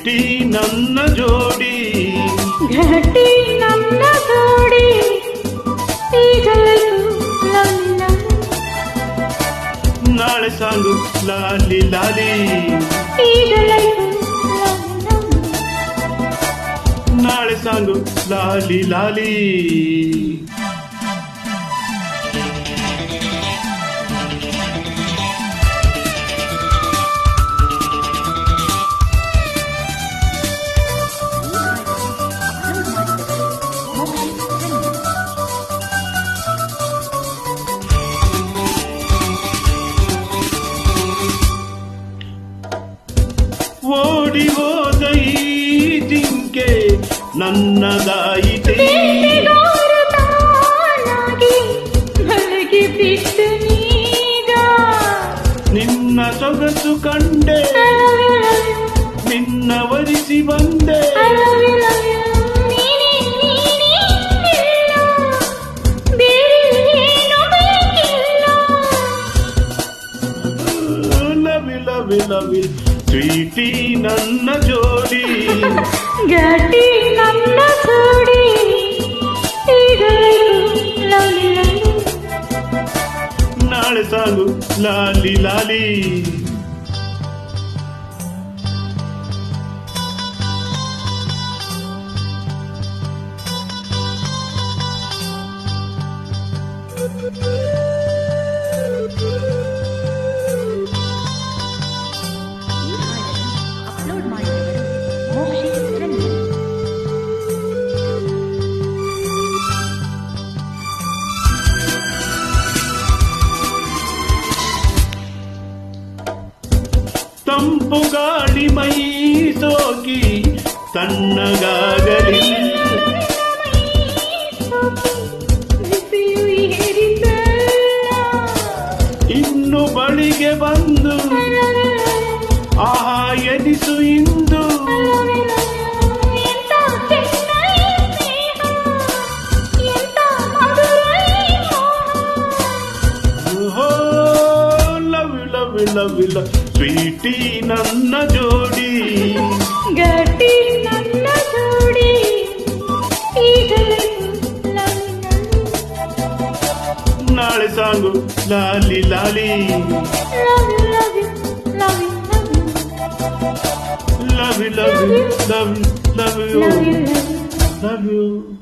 Sweety ನನ್ನ ಜೋಡಿ ಘಟಿ ನನ್ನ ಜೋಡಿ ಈಗಲೂ ನಾಳೆ ಸಾಂಗು ಲಾಲಿ ಲಾಲಿ ನಾಳೆ ಸಾಂಗು ಲಾಲಿ ಲಾಲಿ ಓಡಿ ಹೋದ ಈ ಜಿಂಕೆ ನನ್ನದಾಯಿತೆ ನಿನ್ನ ಸೊಗಸು ಕಂಡೆ ನಿನ್ನ ವರಿಸಿ ಬಂದೆ ಲವಿ ಲವಿ ಸ್ವೀಟಿ ನನ್ನ ಜೋಡಿ ಘಟಿ ನನ್ನ ಜೋಡಿ ನಾಳೆ ಸಾಗು ಲಾಲಿ ಲಾಲಿ ತಂಪು ಗಾಳಿ ಮೈ ಸೋಕಿ ತಣ್ಣಗಾಗಲಿ ಇನ್ನು ಬಳಿಗೆ ಬಂದು ಆಹಾ ಎನಿಸು ಇಂದು ಲವ್ ಸ್ವೀಟಿ ನನ್ನ ಜೋಡಿ ಘಟಿ ನನ್ನ ಜೋಡಿ ನಾಳೆ ಸಾಂಗು ಲಾಲಿ ಲಾಲಿ love you